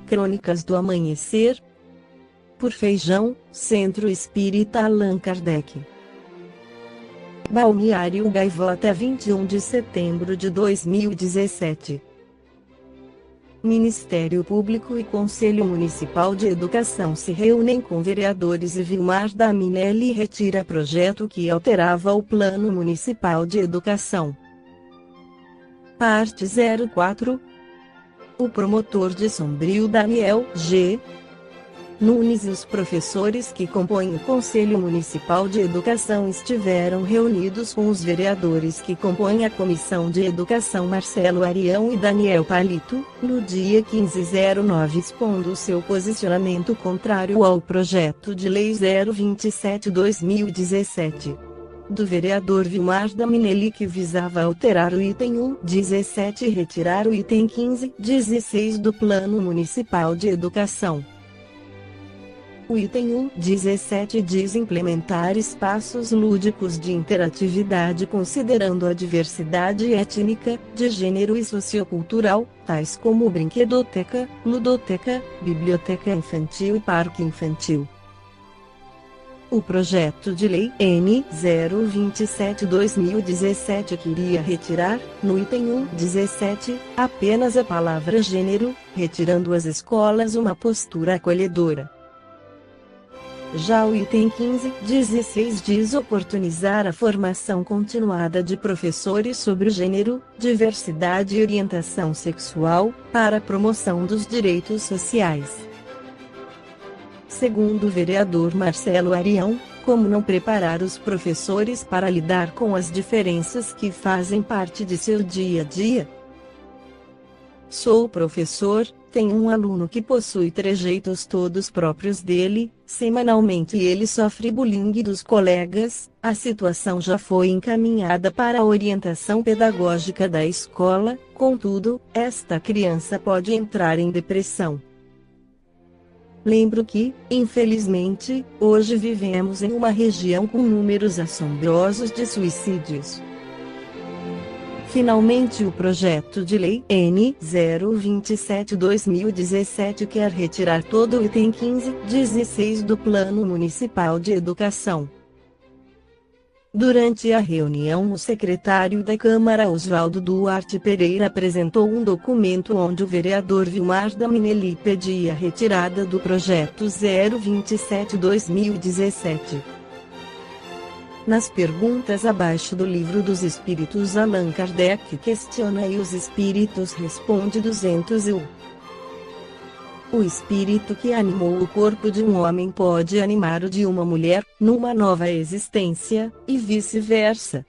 Crônicas do Amanhecer, por Feijão, Centro Espírita Allan Kardec. Balneário Gaivota, 21 de setembro de 2017. Ministério Público e Conselho Municipal de Educação se reúnem com vereadores e Vilmar da Minelli retira projeto que alterava o Plano Municipal de Educação. Parte 04. O promotor de Sombrio Daniel G. Nunes e os professores que compõem o Conselho Municipal de Educação estiveram reunidos com os vereadores que compõem a Comissão de Educação Marcelo Arião e Daniel Palito, no dia 15/09, expondo seu posicionamento contrário ao projeto de lei 027/2017. Do vereador Vilmar da Minelli, que visava alterar o item 1.17 e retirar o item 15.16 do Plano Municipal de Educação. O item 1.17 diz implementar espaços lúdicos de interatividade considerando a diversidade étnica, de gênero e sociocultural, tais como brinquedoteca, ludoteca, biblioteca infantil e parque infantil. O projeto de lei N. 027/2017 queria retirar, no item 1.17, apenas a palavra gênero, retirando às escolas uma postura acolhedora. Já o item 15.16 diz oportunizar a formação continuada de professores sobre gênero, diversidade e orientação sexual, para a promoção dos direitos sociais. Segundo o vereador Marcelo Arião, como não preparar os professores para lidar com as diferenças que fazem parte de seu dia a dia? Sou professor, tenho um aluno que possui trejeitos todos próprios dele, semanalmente ele sofre bullying dos colegas, a situação já foi encaminhada para a orientação pedagógica da escola, contudo, esta criança pode entrar em depressão. Lembro que, infelizmente, hoje vivemos em uma região com números assombrosos de suicídios. Finalmente, o projeto de lei N. 027/2017 quer retirar todo o item 15.16 do Plano Municipal de Educação. Durante a reunião, o secretário da Câmara Oswaldo Duarte Pereira apresentou um documento onde o vereador Vilmar da Minelli pedia a retirada do projeto 027/2017. Nas perguntas abaixo do Livro dos Espíritos, Allan Kardec questiona e os Espíritos responde 201. O espírito que animou o corpo de um homem pode animar o de uma mulher, numa nova existência, e vice-versa.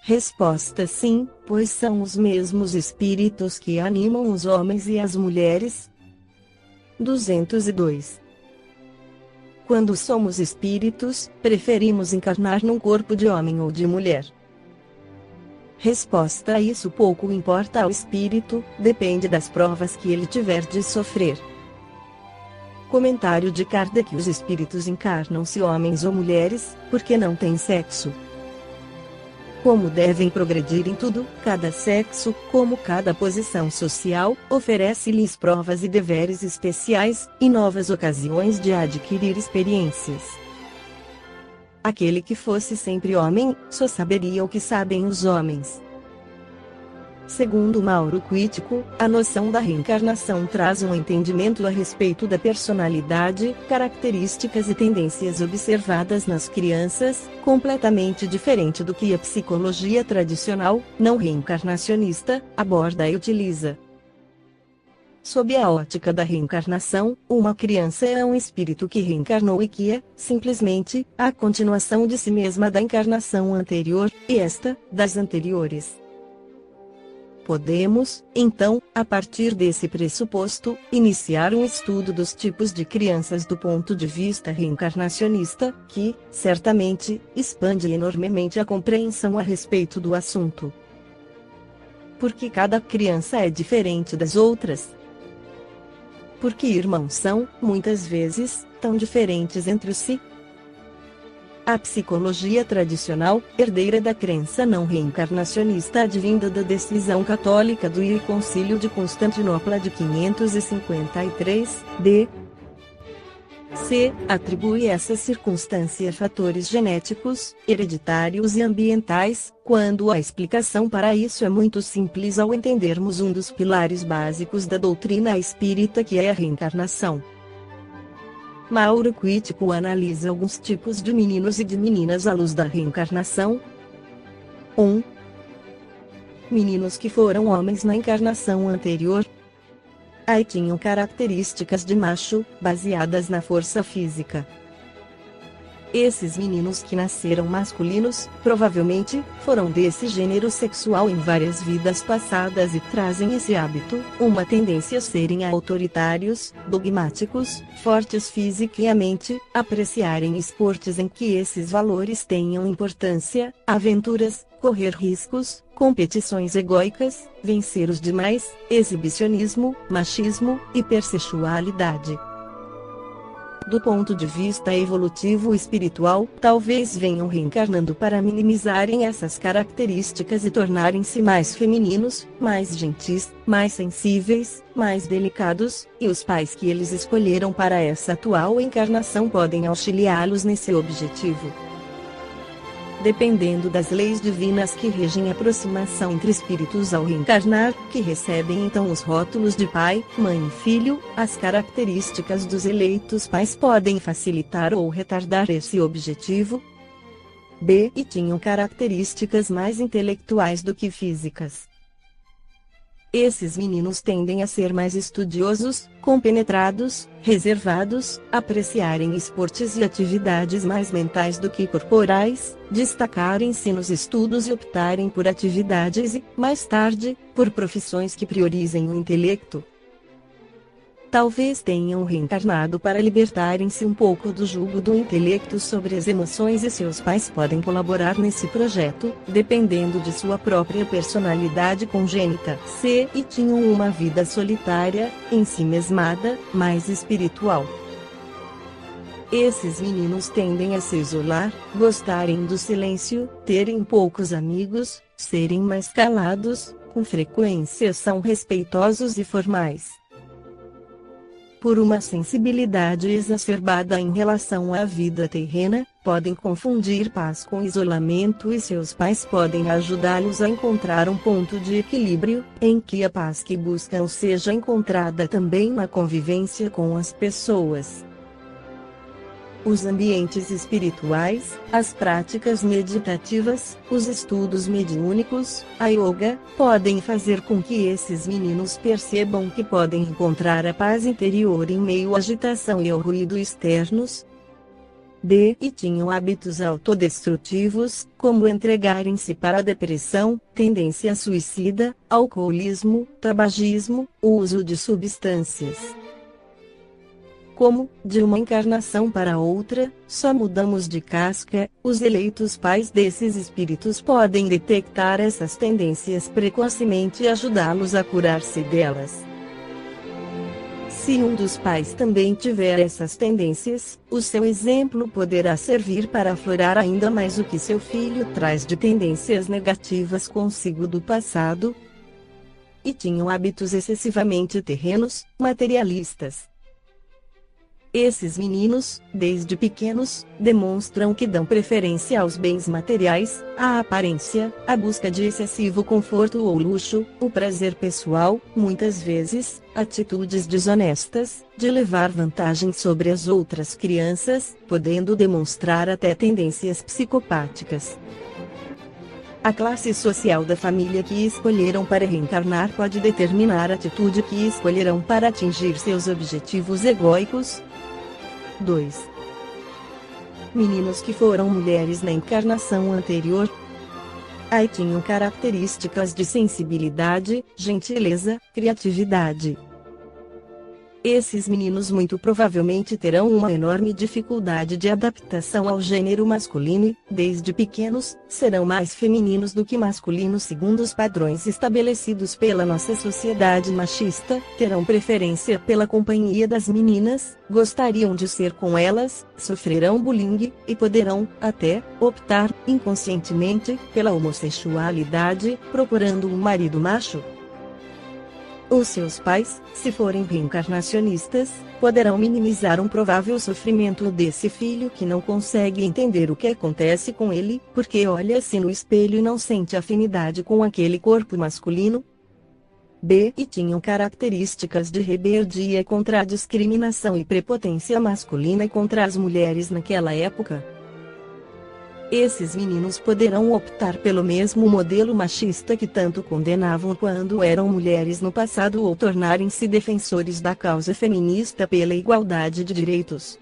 Resposta: sim, pois são os mesmos espíritos que animam os homens e as mulheres. 202. Quando somos espíritos, preferimos encarnar num corpo de homem ou de mulher. Resposta: isso pouco importa ao espírito, depende das provas que ele tiver de sofrer. Comentário de Kardec: os espíritos encarnam-se homens ou mulheres, porque não têm sexo. Como devem progredir em tudo, cada sexo, como cada posição social, oferece-lhes provas e deveres especiais, e novas ocasiões de adquirir experiências. Aquele que fosse sempre homem, só saberia o que sabem os homens. Segundo Mauro Quitico, a noção da reencarnação traz um entendimento a respeito da personalidade, características e tendências observadas nas crianças, completamente diferente do que a psicologia tradicional, não reencarnacionista, aborda e utiliza. Sob a ótica da reencarnação, uma criança é um espírito que reencarnou e que é, simplesmente, a continuação de si mesma da encarnação anterior, e esta, das anteriores. Podemos, então, a partir desse pressuposto, iniciar um estudo dos tipos de crianças do ponto de vista reencarnacionista, que, certamente, expande enormemente a compreensão a respeito do assunto. Porque cada criança é diferente das outras. Porque irmãos são, muitas vezes, tão diferentes entre si. A psicologia tradicional, herdeira da crença não reencarnacionista advinda da decisão católica do Concílio de Constantinopla de 553, d.C., atribui essa circunstância a fatores genéticos, hereditários e ambientais, quando a explicação para isso é muito simples ao entendermos um dos pilares básicos da doutrina espírita, que é a reencarnação. Mauro Quitico analisa alguns tipos de meninos e de meninas à luz da reencarnação. 1. Meninos que foram homens na encarnação anterior. Aí tinham características de macho, baseadas na força física. Esses meninos que nasceram masculinos, provavelmente, foram desse gênero sexual em várias vidas passadas e trazem esse hábito, uma tendência a serem autoritários, dogmáticos, fortes fisicamente, apreciarem esportes em que esses valores tenham importância, aventuras, correr riscos, competições egóicas, vencer os demais, exibicionismo, machismo, hipersexualidade. Do ponto de vista evolutivo espiritual, talvez venham reencarnando para minimizarem essas características e tornarem-se mais femininos, mais gentis, mais sensíveis, mais delicados, e os pais que eles escolheram para essa atual encarnação podem auxiliá-los nesse objetivo. Dependendo das leis divinas que regem a aproximação entre espíritos ao reencarnar, que recebem então os rótulos de pai, mãe e filho, as características dos eleitos pais podem facilitar ou retardar esse objetivo. B. E tinham características mais intelectuais do que físicas. Esses meninos tendem a ser mais estudiosos, compenetrados, reservados, apreciarem esportes e atividades mais mentais do que corporais, destacarem-se nos estudos e optarem por atividades e, mais tarde, por profissões que priorizem o intelecto. Talvez tenham reencarnado para libertarem-se um pouco do jugo do intelecto sobre as emoções, e seus pais podem colaborar nesse projeto, dependendo de sua própria personalidade congênita. C. E tinham uma vida solitária, ensimesmada, mais espiritual. Esses meninos tendem a se isolar, gostarem do silêncio, terem poucos amigos, serem mais calados, com frequência são respeitosos e formais. Por uma sensibilidade exacerbada em relação à vida terrena, podem confundir paz com isolamento, e seus pais podem ajudá-los a encontrar um ponto de equilíbrio, em que a paz que buscam seja encontrada também na convivência com as pessoas. Os ambientes espirituais, as práticas meditativas, os estudos mediúnicos, a yoga, podem fazer com que esses meninos percebam que podem encontrar a paz interior em meio à agitação e ao ruído externos. D. E tinham hábitos autodestrutivos, como entregarem-se para a depressão, tendência suicida, alcoolismo, tabagismo, o uso de substâncias. Como, de uma encarnação para outra, só mudamos de casca, os eleitos pais desses espíritos podem detectar essas tendências precocemente e ajudá-los a curar-se delas. Se um dos pais também tiver essas tendências, o seu exemplo poderá servir para aflorar ainda mais o que seu filho traz de tendências negativas consigo do passado. E tinham hábitos excessivamente terrenos, materialistas. Esses meninos, desde pequenos, demonstram que dão preferência aos bens materiais, à aparência, à busca de excessivo conforto ou luxo, o prazer pessoal, muitas vezes, atitudes desonestas, de levar vantagem sobre as outras crianças, podendo demonstrar até tendências psicopáticas. A classe social da família que escolheram para reencarnar pode determinar a atitude que escolherão para atingir seus objetivos egóicos. 2. Meninos que foram mulheres na encarnação anterior. Aí tinham características de sensibilidade, gentileza, criatividade. Esses meninos muito provavelmente terão uma enorme dificuldade de adaptação ao gênero masculino e, desde pequenos, serão mais femininos do que masculinos segundo os padrões estabelecidos pela nossa sociedade machista, terão preferência pela companhia das meninas, gostariam de ser com elas, sofrerão bullying, e poderão, até, optar, inconscientemente, pela homossexualidade, procurando um marido macho. Os seus pais, se forem reencarnacionistas, poderão minimizar um provável sofrimento desse filho que não consegue entender o que acontece com ele, porque olha-se no espelho e não sente afinidade com aquele corpo masculino. B. E tinham características de rebeldia contra a discriminação e prepotência masculina contra as mulheres naquela época. Esses meninos poderão optar pelo mesmo modelo machista que tanto condenavam quando eram mulheres no passado ou tornarem-se defensores da causa feminista pela igualdade de direitos.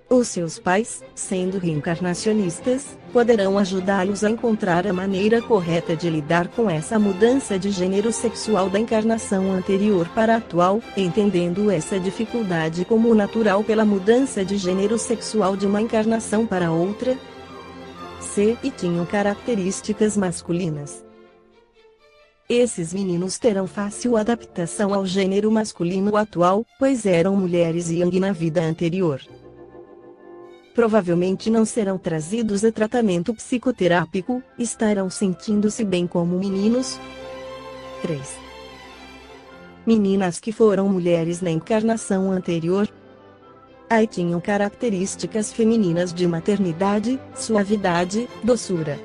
Os seus pais, sendo reencarnacionistas, poderão ajudá-los a encontrar a maneira correta de lidar com essa mudança de gênero sexual da encarnação anterior para a atual, entendendo essa dificuldade como natural pela mudança de gênero sexual de uma encarnação para outra. C. E tinham características masculinas. Esses meninos terão fácil adaptação ao gênero masculino atual, pois eram mulheres yang na vida anterior. Provavelmente não serão trazidos a tratamento psicoterápico, estarão sentindo-se bem como meninos. 3. Meninas que foram mulheres na encarnação anterior. Aí tinham características femininas de maternidade, suavidade, doçura.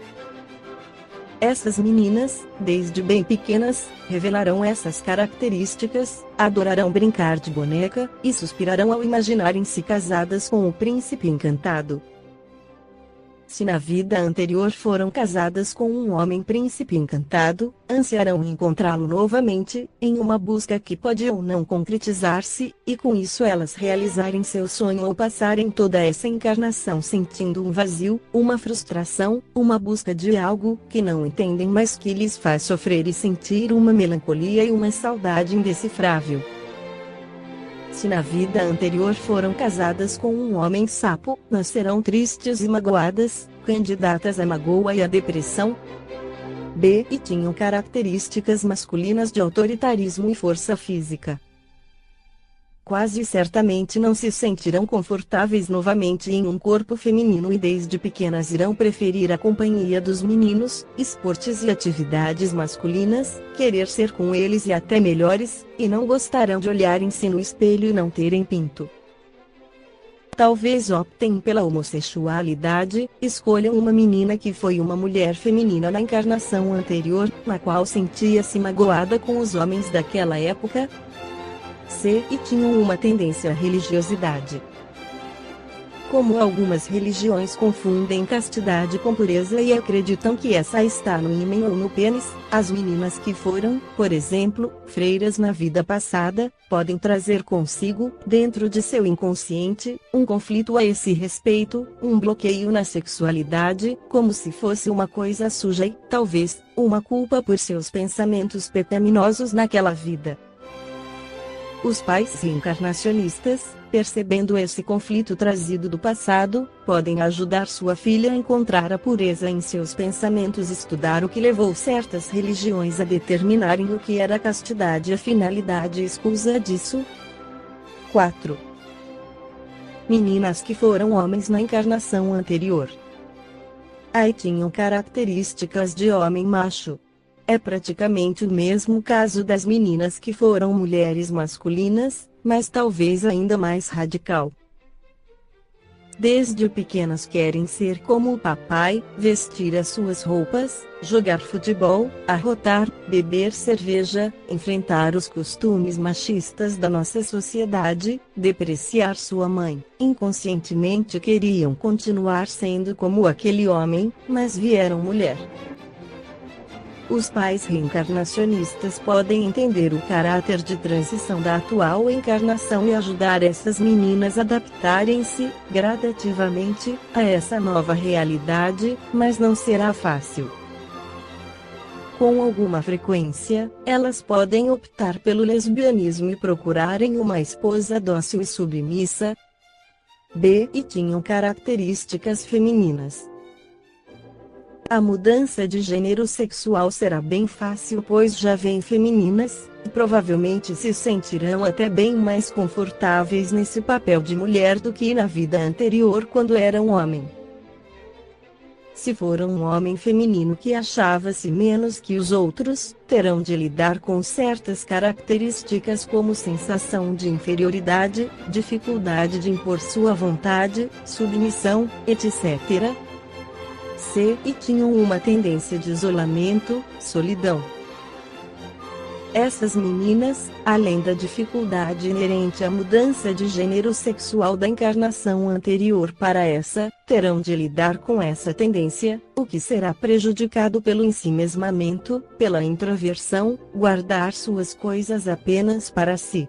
Essas meninas, desde bem pequenas, revelarão essas características, adorarão brincar de boneca, e suspirarão ao imaginarem-se casadas com o príncipe encantado. Se na vida anterior foram casadas com um homem príncipe encantado, ansiarão encontrá-lo novamente, em uma busca que pode ou não concretizar-se, e com isso elas realizarem seu sonho ou passarem toda essa encarnação sentindo um vazio, uma frustração, uma busca de algo que não entendem mas que lhes faz sofrer e sentir uma melancolia e uma saudade indecifrável. Se na vida anterior foram casadas com um homem sapo, nascerão tristes e magoadas, candidatas à magoa e à depressão. B. E tinham características masculinas de autoritarismo e força física. Quase certamente não se sentirão confortáveis novamente em um corpo feminino e desde pequenas irão preferir a companhia dos meninos, esportes e atividades masculinas, querer ser com eles e até melhores, e não gostarão de olharem-se no espelho e não terem pinto. Talvez optem pela homossexualidade, escolham uma menina que foi uma mulher feminina na encarnação anterior, na qual sentia-se magoada com os homens daquela época. C. E tinham uma tendência à religiosidade. Como algumas religiões confundem castidade com pureza e acreditam que essa está no ímã ou no pênis, as meninas que foram, por exemplo, freiras na vida passada, podem trazer consigo, dentro de seu inconsciente, um conflito a esse respeito, um bloqueio na sexualidade, como se fosse uma coisa suja e, talvez, uma culpa por seus pensamentos pecaminosos naquela vida. Os pais reencarnacionistas, percebendo esse conflito trazido do passado, podem ajudar sua filha a encontrar a pureza em seus pensamentos e estudar o que levou certas religiões a determinarem o que era castidade e a finalidade e escusa disso. 4. Meninas que foram homens na encarnação anterior. Aí tinham características de homem macho. É praticamente o mesmo caso das meninas que foram mulheres masculinas, mas talvez ainda mais radical. Desde pequenas querem ser como o papai, vestir as suas roupas, jogar futebol, arrotar, beber cerveja, enfrentar os costumes machistas da nossa sociedade, depreciar sua mãe. Inconscientemente queriam continuar sendo como aquele homem, mas vieram mulher. Os pais reencarnacionistas podem entender o caráter de transição da atual encarnação e ajudar essas meninas a adaptarem-se, gradativamente, a essa nova realidade, mas não será fácil. Com alguma frequência, elas podem optar pelo lesbianismo e procurarem uma esposa dócil e submissa. B. E tinham características femininas. A mudança de gênero sexual será bem fácil, pois já vêm femininas, e provavelmente se sentirão até bem mais confortáveis nesse papel de mulher do que na vida anterior quando eram homem. Se for um homem feminino que achava-se menos que os outros, terão de lidar com certas características como sensação de inferioridade, dificuldade de impor sua vontade, submissão, etc. C. E tinham uma tendência de isolamento, solidão. Essas meninas, além da dificuldade inerente à mudança de gênero sexual da encarnação anterior para essa, terão de lidar com essa tendência, o que será prejudicado pelo ensimesmamento, pela introversão, guardar suas coisas apenas para si.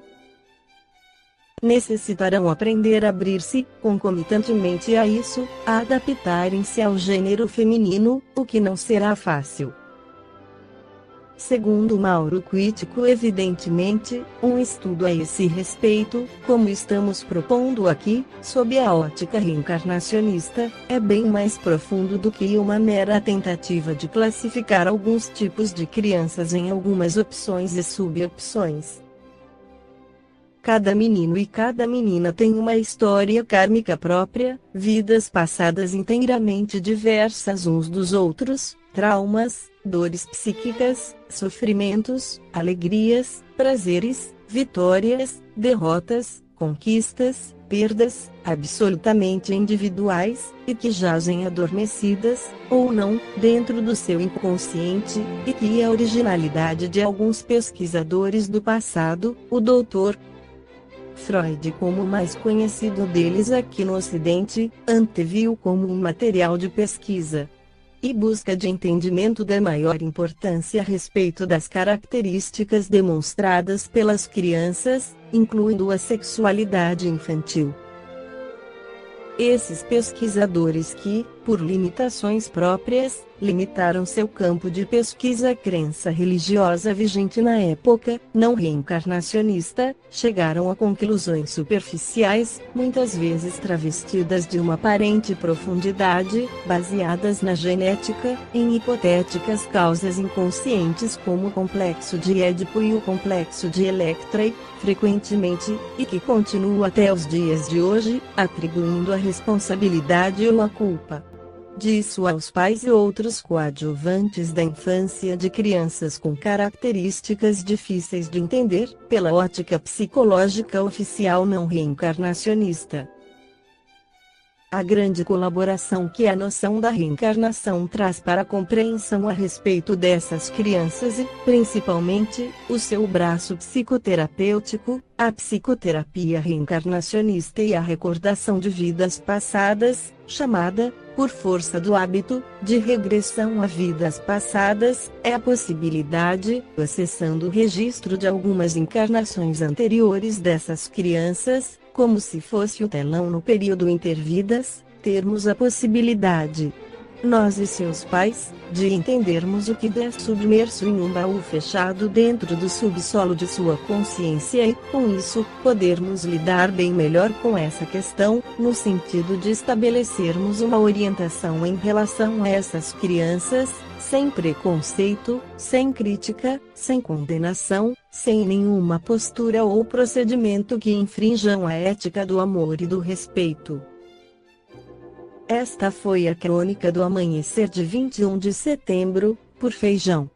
Necessitarão aprender a abrir-se, concomitantemente a isso, a adaptarem-se ao gênero feminino, o que não será fácil. Segundo Mauro Quitico, evidentemente, um estudo a esse respeito, como estamos propondo aqui, sob a ótica reencarnacionista, é bem mais profundo do que uma mera tentativa de classificar alguns tipos de crianças em algumas opções e subopções. Cada menino e cada menina tem uma história kármica própria, vidas passadas inteiramente diversas uns dos outros, traumas, dores psíquicas, sofrimentos, alegrias, prazeres, vitórias, derrotas, conquistas, perdas, absolutamente individuais, e que jazem adormecidas, ou não, dentro do seu inconsciente, e que a originalidade de alguns pesquisadores do passado, o Dr. Freud, como o mais conhecido deles aqui no Ocidente, anteviu como um material de pesquisa e busca de entendimento da maior importância a respeito das características demonstradas pelas crianças, incluindo a sexualidade infantil. Esses pesquisadores que, por limitações próprias, limitaram seu campo de pesquisa à crença religiosa vigente na época, não reencarnacionista, chegaram a conclusões superficiais, muitas vezes travestidas de uma aparente profundidade, baseadas na genética, em hipotéticas causas inconscientes como o complexo de Édipo e o complexo de Electra, frequentemente, e que continua até os dias de hoje, atribuindo a responsabilidade ou a culpa disso aos pais e outros coadjuvantes da infância de crianças com características difíceis de entender, pela ótica psicológica oficial não reencarnacionista. A grande colaboração que a noção da reencarnação traz para a compreensão a respeito dessas crianças e, principalmente, o seu braço psicoterapêutico, a psicoterapia reencarnacionista e a recordação de vidas passadas, chamada, por força do hábito, de regressão a vidas passadas, é a possibilidade, acessando o registro de algumas encarnações anteriores dessas crianças, como se fosse o telão no período intervidas, termos a possibilidade, nós e seus pais, de entendermos o que é submerso em um baú fechado dentro do subsolo de sua consciência e, com isso, podermos lidar bem melhor com essa questão, no sentido de estabelecermos uma orientação em relação a essas crianças, sem preconceito, sem crítica, sem condenação, sem nenhuma postura ou procedimento que infrinjam a ética do amor e do respeito. Esta foi a crônica do amanhecer de 21 de setembro, por Feijão.